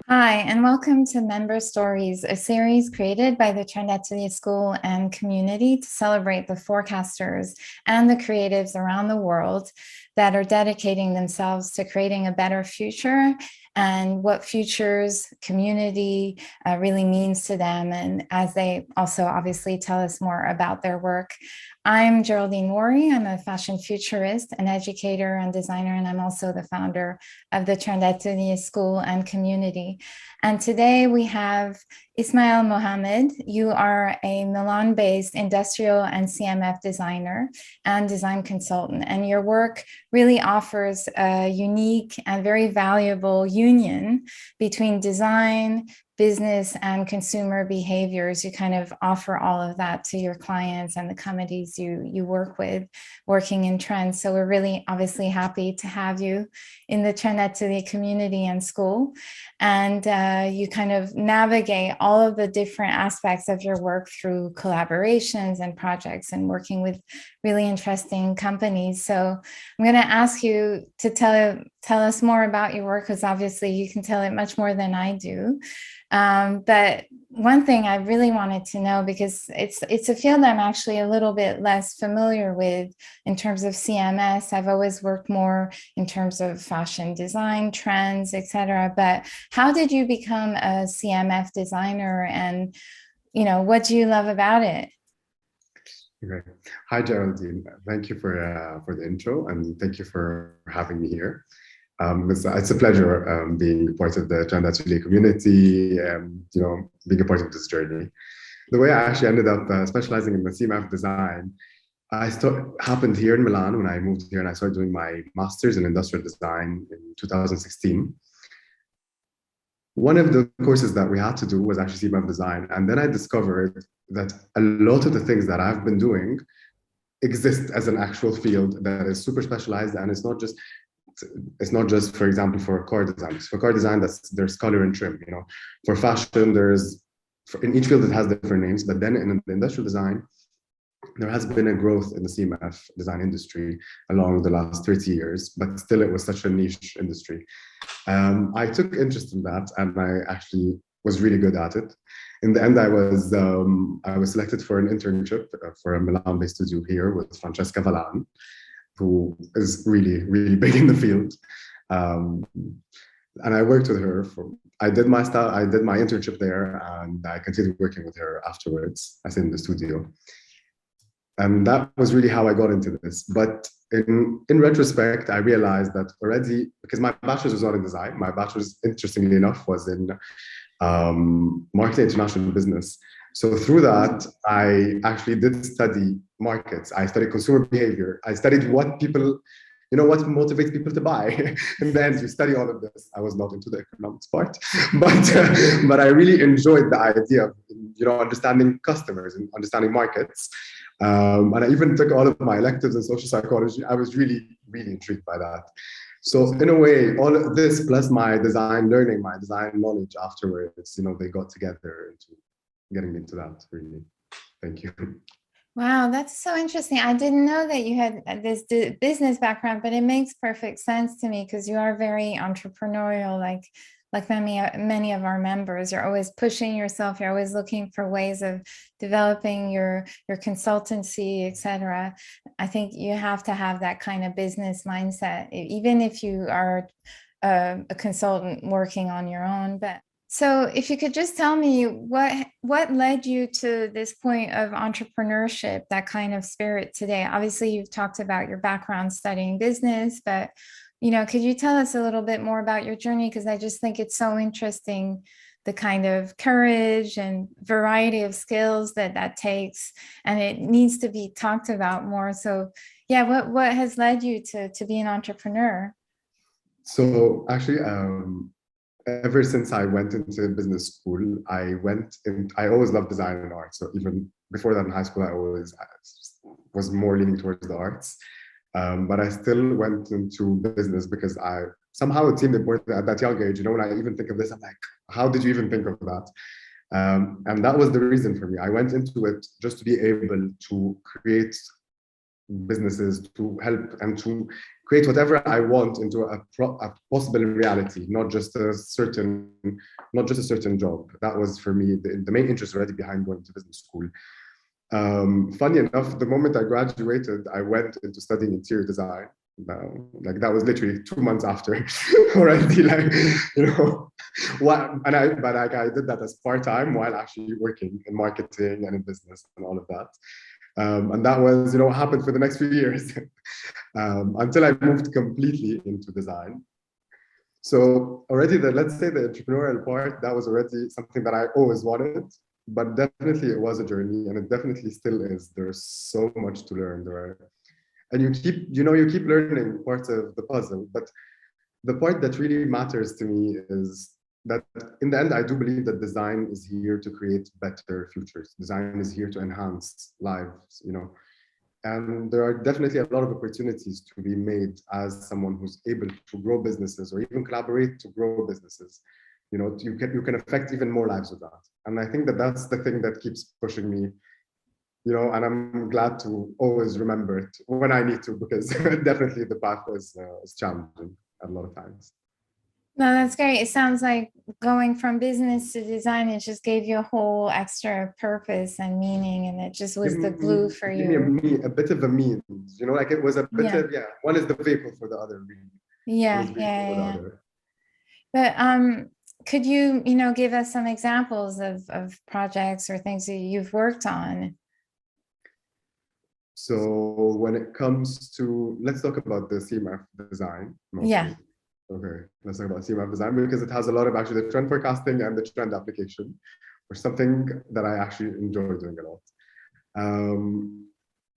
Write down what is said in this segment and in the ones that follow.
Hi, and welcome to Member Stories, a series created by the Trend Atelier School and community to celebrate the forecasters and the creatives around the world that are dedicating themselves to creating a better future and what futures community really means to them. And as they also obviously tell us more about their work. I'm Geraldine Worry. I'm a fashion futurist, an educator and designer, and I'm also the founder of the Trend Atelier School and community. And today we have Ismail Mohammed. You are a Milan-based industrial and CMF designer and design consultant, and your work really offers a unique and very valuable union between design, business, and consumer behaviors. You kind of offer all of that to your clients and the committees you work with, working in trends. So we're really obviously happy to have you in the Trend Atelier community and school. And you kind of navigate all of the different aspects of your work through collaborations and projects and working with really interesting companies. So I'm going to ask you to tell us more about your work, because obviously you can tell it much more than I do. But one thing I really wanted to know, because it's a field I'm actually a little bit less familiar with in terms of CMS. I've always worked more in terms of fashion design, trends, etc. But how did you become a CMF designer, and what do you love about it? Okay. Hi, Geraldine. Thank you for the intro, and thank you for having me here. It's a pleasure being part of the Trend Atelier community, being a part of this journey. The way I actually ended up specializing in the CMF design, happened here in Milan when I moved here, and I started doing my master's in industrial design in 2016. One of the courses that we had to do was actually CMF design, and then I discovered that a lot of the things that I've been doing exist as an actual field that is super specialized, and it's not just, for example, for car design. For car design, there's color and trim. For fashion, in each field it has different names. But then in the industrial design, there has been a growth in the CMF design industry along the last 30 years, but still it was such a niche industry. I took interest in that, and I actually was really good at it. In the end, I was selected for an internship for a Milan-based studio here with Francesca Valan, who is really, really big in the field. Um, and I worked with her I did my internship there, and I continued working with her afterwards, as in the studio. And that was really how I got into this. But in retrospect, I realized that already, because my bachelor's was not in design, my bachelor's, interestingly enough, was in marketing international business. So through that, I actually did study markets. I studied consumer behavior. I studied what motivates people to buy. And then you study all of this. I was not into the economics part, but I really enjoyed the idea of understanding customers and understanding markets. And I even took all of my electives in social psychology. I was really, really intrigued by that. So in a way, all of this plus my design learning, my design knowledge afterwards, they got together into getting me into that, really. Thank you. Wow, that's so interesting. I didn't know that you had this business background, but it makes perfect sense to me because you are very entrepreneurial, like many of our members. You're always pushing yourself. You're always looking for ways of developing your consultancy, etc. I think you have to have that kind of business mindset, even if you are a consultant working on your own. But so if you could just tell me what led you to this point of entrepreneurship, that kind of spirit today. Obviously, you've talked about your background studying business, but could you tell us a little bit more about your journey? Because I just think it's so interesting, the kind of courage and variety of skills that takes, and it needs to be talked about more. So yeah, what has led you to be an entrepreneur? So actually, ever since I went into business school, I always loved design and art. So even before that in high school, I always was more leaning towards the arts. But I still went into business because I somehow it seemed important at that young age. When I even think of this, I'm like, how did you even think of that? And that was the reason for me. I went into it just to be able to create businesses, to help and to create whatever I want into a possible reality, not just a certain job. That was for me the main interest already behind going to business school. Funny enough, the moment I graduated, I went into studying interior design. Like that was literally 2 months after already, like, you know, but like I did that as part-time while actually working in marketing and in business and all of that. And that was, you know, what happened for the next few years until I moved completely into design. So already let's say the entrepreneurial part, that was already something that I always wanted, but definitely it was a journey, and it definitely still is. There's so much to learn there. And you keep learning parts of the puzzle, but the part that really matters to me is that in the end, I do believe that design is here to create better futures. Design is here to enhance lives, you know. And there are definitely a lot of opportunities to be made as someone who's able to grow businesses or even collaborate to grow businesses. You know, you can affect even more lives with that. And I think that that's the thing that keeps pushing me, you know, and I'm glad to always remember it when I need to, because definitely the path is challenging a lot of times. No, that's great. It sounds like going from business to design, it just gave you a whole extra purpose and meaning, and it just was the glue for Give me you. a bit of a means, you know, like it was a bit Yeah. of, yeah, one is the vehicle for the other, really. One Yeah, is the vehicle yeah, for the yeah. other. But could you, give us some examples of projects or things that you've worked on? So when it comes to, let's talk about the CMF design Yeah. mostly. Okay, let's talk about CMF design because it has a lot of actually the trend forecasting and the trend application, which is something that I actually enjoy doing a lot.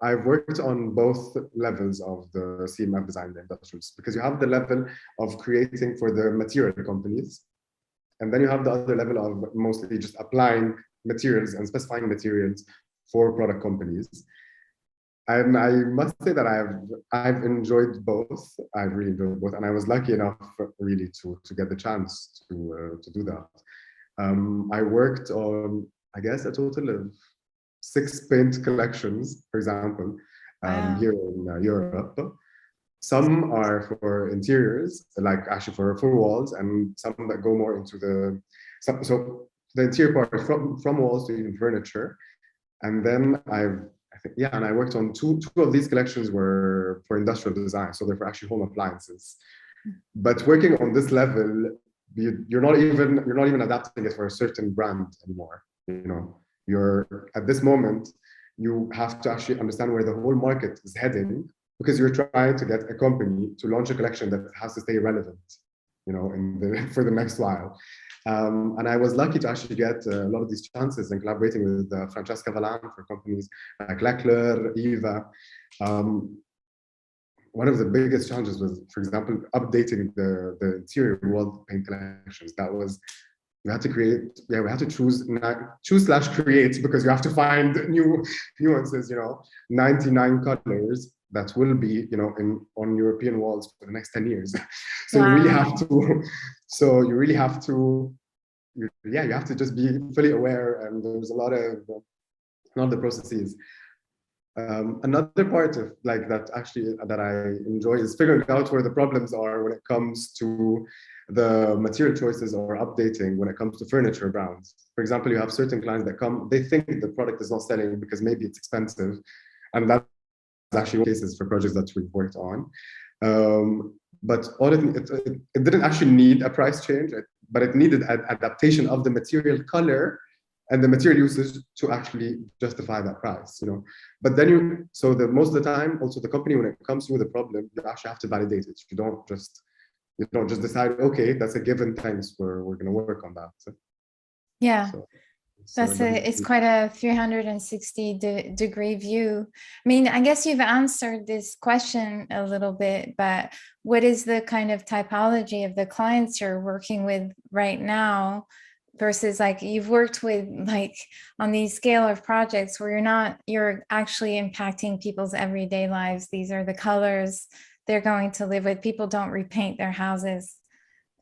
I've worked on both levels of the CMF design in the industrials, because you have the level of creating for the material companies, and then you have the other level of mostly just applying materials and specifying materials for product companies. And I must say that I've enjoyed both. I've really enjoyed both, and I was lucky enough really to get the chance to do that. I worked on, I guess, a total of 6 paint collections, for example, Wow. here in Europe. Some are for interiors, like actually for full walls, and some that go more into so the interior part from walls to even furniture. And then and I worked on two of these collections were for industrial design, so they're for actually home appliances. But working on this level, you're not even adapting it for a certain brand anymore. You know, you're at this moment, you have to actually understand where the whole market is heading, because you're trying to get a company to launch a collection that has to stay relevant, you know, for the next while. And I was lucky to actually get a lot of these chances and collaborating with Francesca Valan for companies like Leclerc, Eva. One of the biggest challenges was, for example, updating the interior wall paint collections. That was, we had to create, yeah, we had to choose/create, because you have to find new nuances, you know, 99 colors that will be, you know, on European walls for the next 10 years. So you really have Wow. to, you have to just be fully aware, and there's a lot of the processes. Another part of like that actually that I enjoy is figuring out where the problems are when it comes to the material choices or updating when it comes to furniture brands. For example, you have certain clients that come, they think the product is not selling because maybe it's expensive, and that's actually cases for projects that we've worked on. But it didn't actually need a price change, but it needed an adaptation of the material color and the material usage to actually justify that price, you know. But then most of the time, also the company, when it comes to the problem, you actually have to validate it. You don't just decide, okay, that's a given, thanks, we're going to work on that. Yeah. So It's quite a 360-degree view. I mean, I guess you've answered this question a little bit, but what is the kind of typology of the clients you're working with right now versus like you've worked with like on these scale of projects where you're actually impacting people's everyday lives. These are the colors they're going to live with. People don't repaint their houses,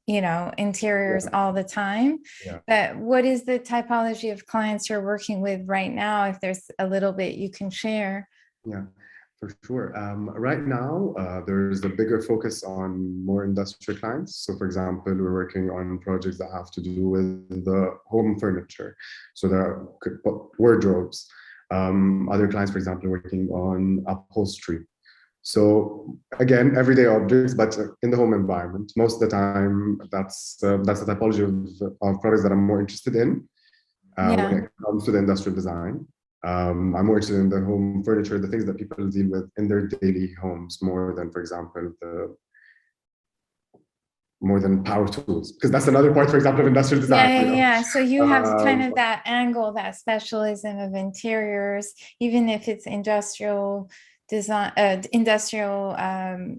interiors all the time. yeah. But what is the typology of clients you're working with right now? If there's a little bit you can share. Yeah. For sure. Right now, there's a bigger focus on more industrial clients. So, for example, we're working on projects that have to do with the home furniture. So there are wardrobes. Other clients, for example, working on upholstery. So again, everyday objects, but in the home environment. Most of the time, that's the typology of products that I'm more interested in when Yeah. it comes to the industrial design. I'm more interested in the home furniture, the things that people deal with in their daily homes, more than, for example, more than power tools, because that's another part, for example, of industrial Yeah, design. yeah, You know, yeah. So you have kind of that angle, that specialism of interiors, even if it's industrial design, industrial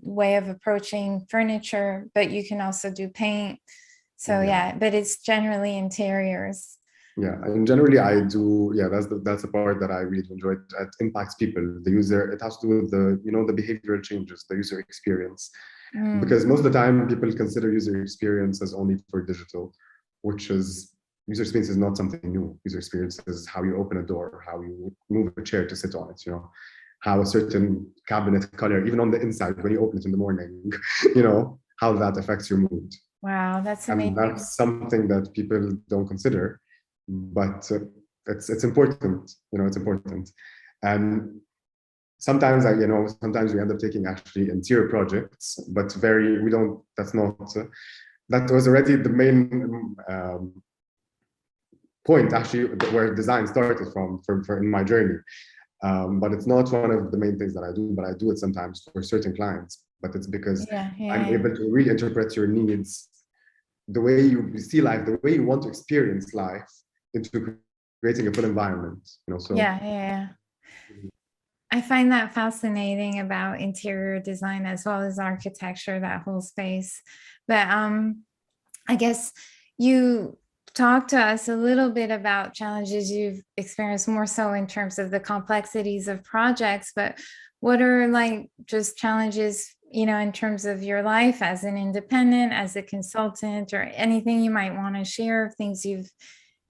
way of approaching furniture, but you can also do paint. So yeah, yeah, but it's generally interiors. yeah, and generally I do. Yeah, that's the part that I really enjoy. It impacts people, the user. It has to do with the behavioral changes, the user experience. Mm, Because most of the time people consider user experience as only for digital, which is user experience is not something new. User experience is how you open a door, how you move a chair to sit on it, how a certain cabinet color, even on the inside when you open it in the morning, how that affects your mood. wow, that's And amazing. that's something that people don't consider, but it's important, it's important. And sometimes sometimes we end up taking actually interior projects, but we don't, that's not, that was already the main point actually where design started from for in my journey. But it's not one of the main things that I do, but I do it sometimes for certain clients. But it's because Yeah, I'm yeah, able to really interpret your needs, the way you see life, the way you want to experience life, into creating a full environment. So yeah, yeah, yeah. I find that fascinating about interior design as well as architecture, that whole space. But I guess you talk to us a little bit about challenges you've experienced more so in terms of the complexities of projects, but what are like just challenges, in terms of your life as an independent, as a consultant, or anything you might want to share of things you've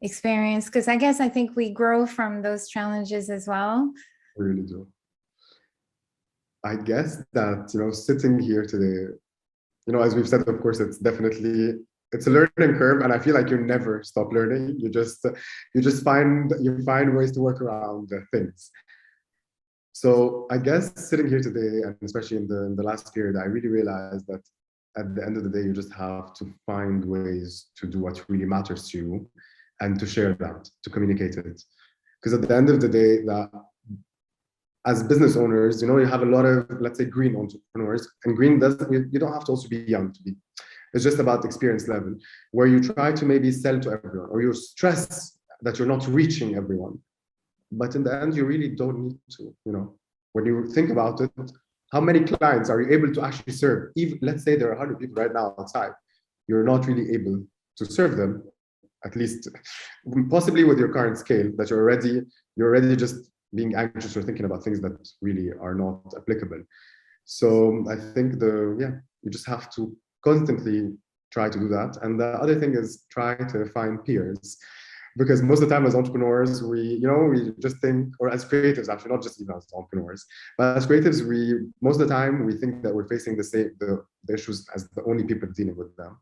experienced? Because I think we grow from those challenges as well. I really do. I guess that, sitting here today, as we've said, of course, it's a learning curve, and I feel like you never stop learning. You just find ways to work around things. So I guess sitting here today, and especially in the last period, I really realized that at the end of the day, you just have to find ways to do what really matters to you, and to share that, to communicate it. Because at the end of the day, that as business owners, you have a lot of, let's say, green entrepreneurs, and green doesn't, you don't have to also be young to be. It's just about experience level, where you try to maybe sell to everyone, or you stress that you're not reaching everyone. But in the end, you really don't need to. When you think about it, how many clients are you able to actually serve? Even, let's say there are 100 people right now outside, you're not really able to serve them, at least possibly with your current scale, that you're already just being anxious or thinking about things that really are not applicable. So I think you just have to constantly try to do that. And the other thing is try to find peers, because most of the time as entrepreneurs, we just think, or as creatives, actually, not just even as entrepreneurs, but as creatives, most of the time we think that we're facing the issues as the only people dealing with them.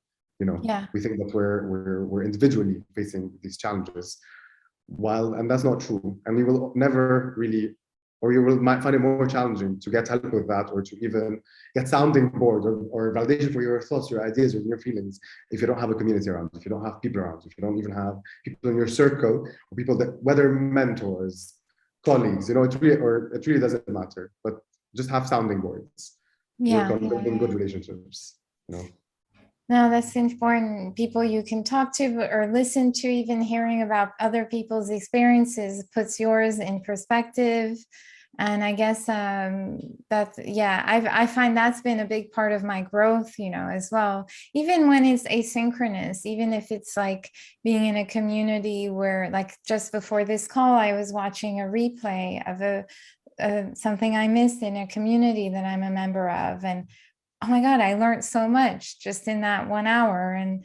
Yeah. We think that we're individually facing these challenges, and that's not true. And we will never really, or might find it more challenging to get help with that, or to even get sounding board, or validation for your thoughts, your ideas, or your feelings, if you don't have a community around, if you don't have people around, if you don't even have people in your circle, or people that, whether mentors, colleagues, it really doesn't matter, but just have sounding boards, work Yeah, on yeah, building yeah. good relationships. No, that's important. People you can talk to or listen to, even hearing about other people's experiences puts yours in perspective. And I guess I find that's been a big part of my growth, as well. Even when it's asynchronous, even if it's like being in a community where, like just before this call, I was watching a replay of something I missed in a community that I'm a member of, and oh my God, I learned so much just in that 1 hour. And,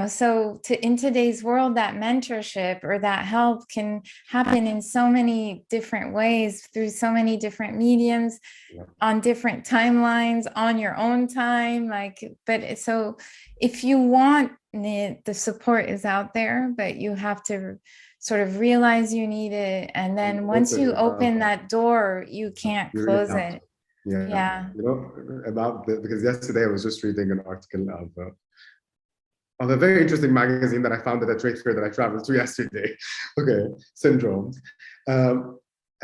so in today's world, that mentorship or that help can happen in so many different ways through so many different mediums Yeah. on different timelines on your own time. So if you want it, the support is out there, but you have to sort of realize you need it. And And then once open you about open that. that door, you can't You really close have to. it. Yeah. Yeah. About because yesterday I was just reading an article of a very interesting magazine that I found at a trade fair that I traveled to yesterday. Okay, syndromes.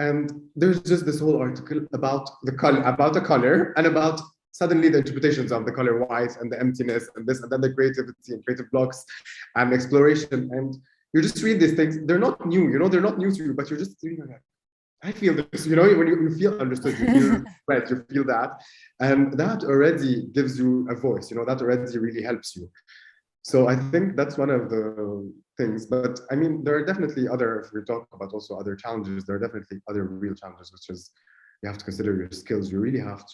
And there's just this whole article about the color, about the color, and about suddenly the interpretations of the color white and the emptiness and this, and then the creativity and creative blocks and exploration. And you just read these things. They're not new, they're not new to you, but you're just reading like, I feel this, when you feel understood, you feel read, you feel that. And that already gives you a voice, that already really helps you. So I think that's one of the things. But I mean, there are definitely other, if we talk about also other challenges, there are definitely other real challenges, which is you have to consider your skills. You have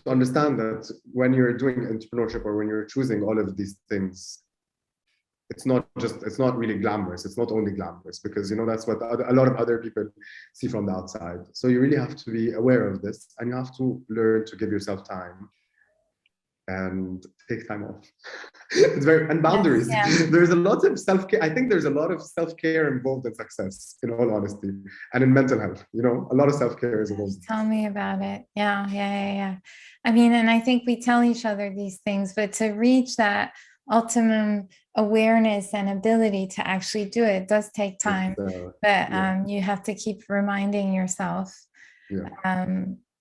to understand that when you're doing entrepreneurship or when you're choosing all of these things, it's not really glamorous. It's not only glamorous because that's what a lot of other people see from the outside. So you really have to be aware of this, and you have to learn to give yourself time and take time off. It's and boundaries. Yes, yeah. There's a lot of self-care. I think there's a lot of self-care involved in success, in all honesty, and in mental health. A lot of self-care is involved. Tell me about it. Yeah. I mean, and I think we tell each other these things, but to reach that ultimate awareness and ability to actually do it does take time. But Yeah. you have to keep reminding yourself. Yeah.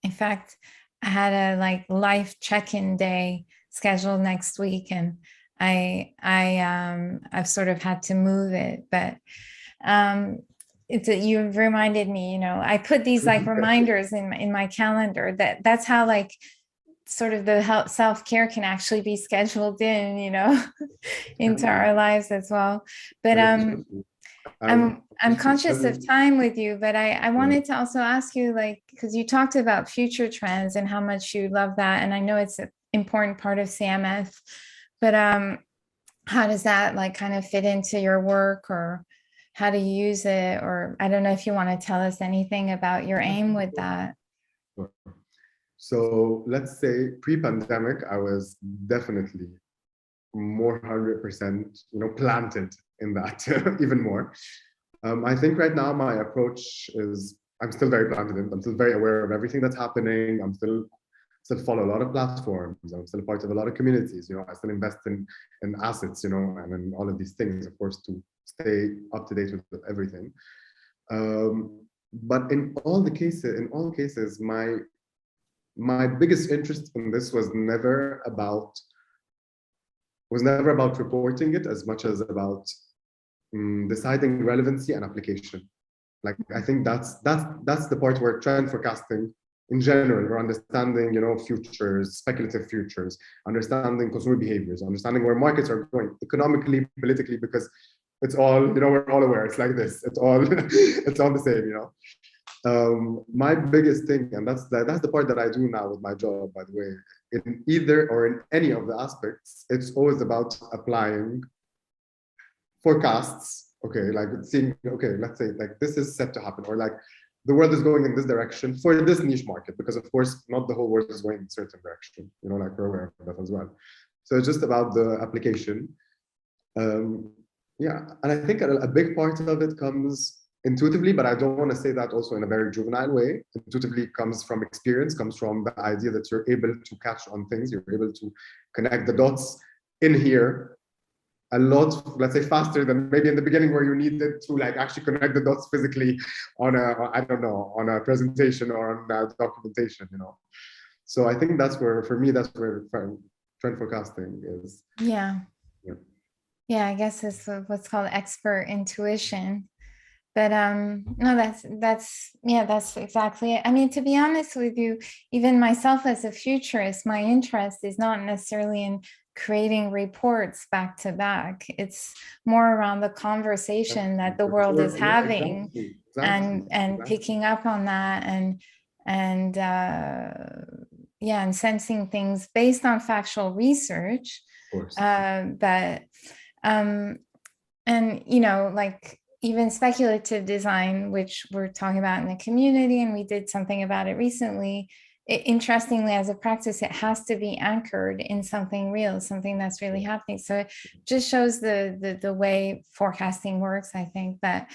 In fact, I had a life check-in day scheduled next week, and I've sort of had to move it, but you've reminded me, I put these reminders in my calendar that's how sort of the self-care can actually be scheduled in, into our lives as well. But I'm conscious of time with you, but I wanted to also ask you, because you talked about future trends and how much you love that, and I know it's an important part of CMF, but how does that kind of fit into your work, or how do you use it? Or I don't know if you want to tell us anything about your aim with that. So let's say pre-pandemic, I was definitely more 100%, planted in that even more. I think right now my approach is I'm still very planted in. I'm still very aware of everything that's happening. I'm still follow a lot of platforms. I'm still a part of a lot of communities. I still invest in assets, and in all of these things, of course, to stay up to date with everything. But in all cases, my biggest interest in this was never about reporting it as much as about deciding relevancy and application. I think that's the part where trend forecasting in general, or understanding, futures, speculative futures, understanding consumer behaviors, understanding where markets are going economically, politically, because it's all, we're all aware. It's like this. It's all it's all the same, my biggest thing, and that's the part that I do now with my job, by the way, in either or in any of the aspects, it's always about applying forecasts. Okay, seeing, okay, let's say this is set to happen, or the world is going in this direction for this niche market, because of course not the whole world is going in a certain direction, we're aware of that as well. So it's just about the application. Yeah, and I think a big part of it comes intuitively, but I don't want to say that also in a very juvenile way. Intuitively comes from experience, comes from the idea that you're able to catch on things, you're able to connect the dots in here a lot, let's say, faster than maybe in the beginning, where you needed to actually connect the dots physically on a presentation or on a documentation, So I think that's where, for me, that's where trend forecasting is. Yeah. I guess it's what's called expert intuition. But no, that's exactly it. I mean, to be honest with you, even myself as a futurist, my interest is not necessarily in creating reports back to back. It's more around the conversation that the world is having, and picking up on that, and sensing things based on factual research, course. But and you know, like even speculative design, which we're talking about in the community, and we did something about it recently. Interestingly, as a practice, it has to be anchored in something real, something that's really happening. So it just shows the way forecasting works, I think. But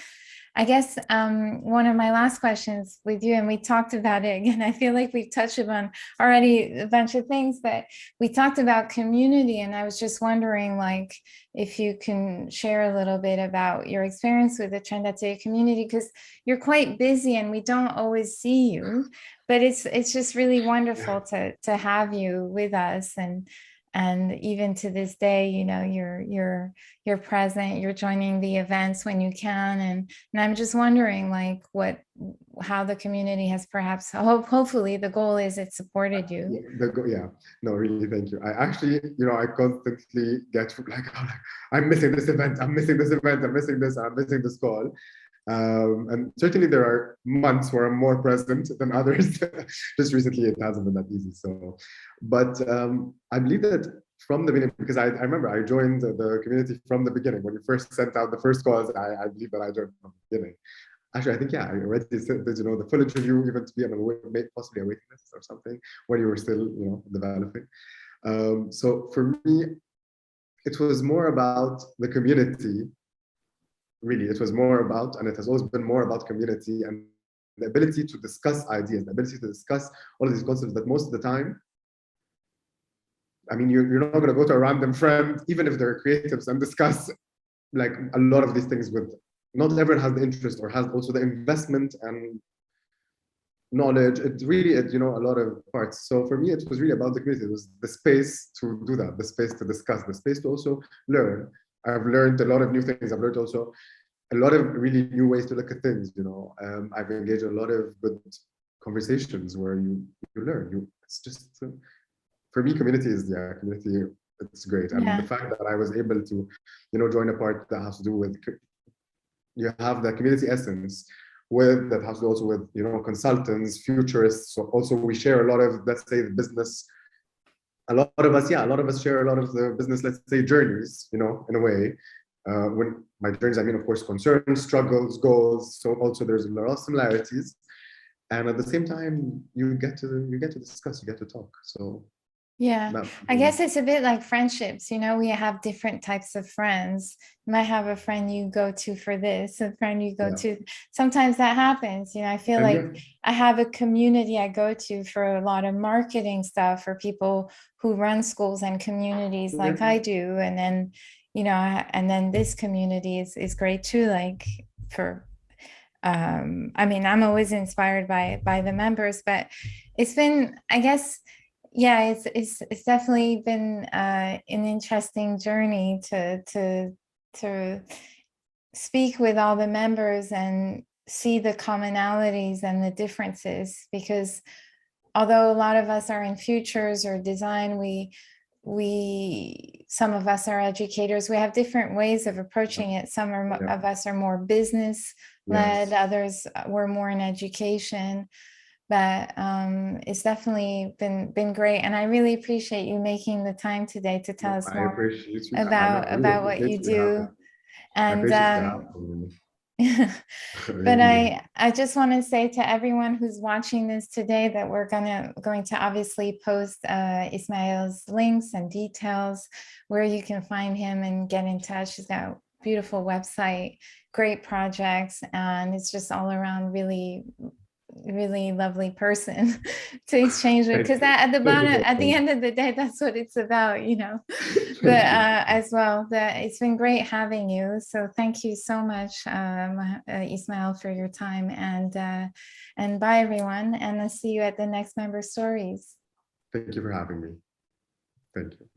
I guess one of my last questions with you, and we talked about it again, I feel like we've touched upon already a bunch of things, but we talked about community, and I was just wondering, like, if you can share a little bit about your experience with the Trend Atelier community, because you're quite busy and we don't always see you, but it's just really wonderful to have you with us. And even to this day, you know, you're present, you're joining the events when you can, and I'm just wondering, like, how the community has perhaps, hopefully the goal is it supported you. No, really, thank you. I actually, you know, I constantly get like, I'm missing this event, I'm missing this event, I'm missing this, I'm missing this call. And certainly there are months where I'm more present than others. Just recently, it hasn't been that easy. So, but I believe that from the beginning, because I remember I joined the community from the beginning. When you first sent out the first calls, I believe that I joined from the beginning. Actually, I think, I already said that, you know, the full interview, even to be possibly a waiting list or something, when you were still, you know, developing. So for me, it was more about the community. Really, it was more about, and it has always been more about community and the ability to discuss ideas, the ability to discuss all of these concepts that most of the time, I mean, you're not going to go to a random friend, even if they're creatives, and discuss like a lot of these things with, not everyone has the interest or has also the investment and knowledge. It really, you know, a lot of parts. So for me, it was really about the community. It was the space to do that, the space to discuss, the space to also learn. I've learned a lot of new things. I've learned also a lot of really new ways to look at things. You know, I've engaged in a lot of good conversations where you learn. It's just for me, community. It's great, and the fact that I was able to, you know, join a part that has to do with, you have the community essence with that has to do also with, you know, consultants, futurists. So also we share a lot of, let's say, the business. A lot of us share a lot of the business, let's say, journeys, you know, in a way. When my journeys, I mean, of course, concerns, struggles, goals. So also there's a lot of similarities, and at the same time, you get to discuss, you get to talk. So yeah, I guess it's a bit like friendships. You know, we have different types of friends. You might have a friend you go to for this, a friend you go to. Sometimes that happens. You know, I feel like I have a community I go to for a lot of marketing stuff, for people who run schools and communities like I do. And then, you know, and then this community is great too. Like for, I mean, I'm always inspired by the members, but it's been, I guess, yeah, it's definitely been an interesting journey to speak with all the members and see the commonalities and the differences, because although a lot of us are in futures or design, some of us are educators. We have different ways of approaching it. Some of us are more business led, others were more in education. But it's definitely been great, and I really appreciate you making the time today to tell us more about what you do. And but I just want to say to everyone who's watching this today that we're going to obviously post Ismail's links and details where you can find him and get in touch. He's got a beautiful website, great projects, and it's just all around really lovely person to exchange with, because at the bottom, at the end of the day, that's what it's about, you know. But as well, it's been great having you. So thank you so much, Ismail, for your time, and bye everyone, and I'll see you at the next Member Stories. Thank you for having me. Thank you.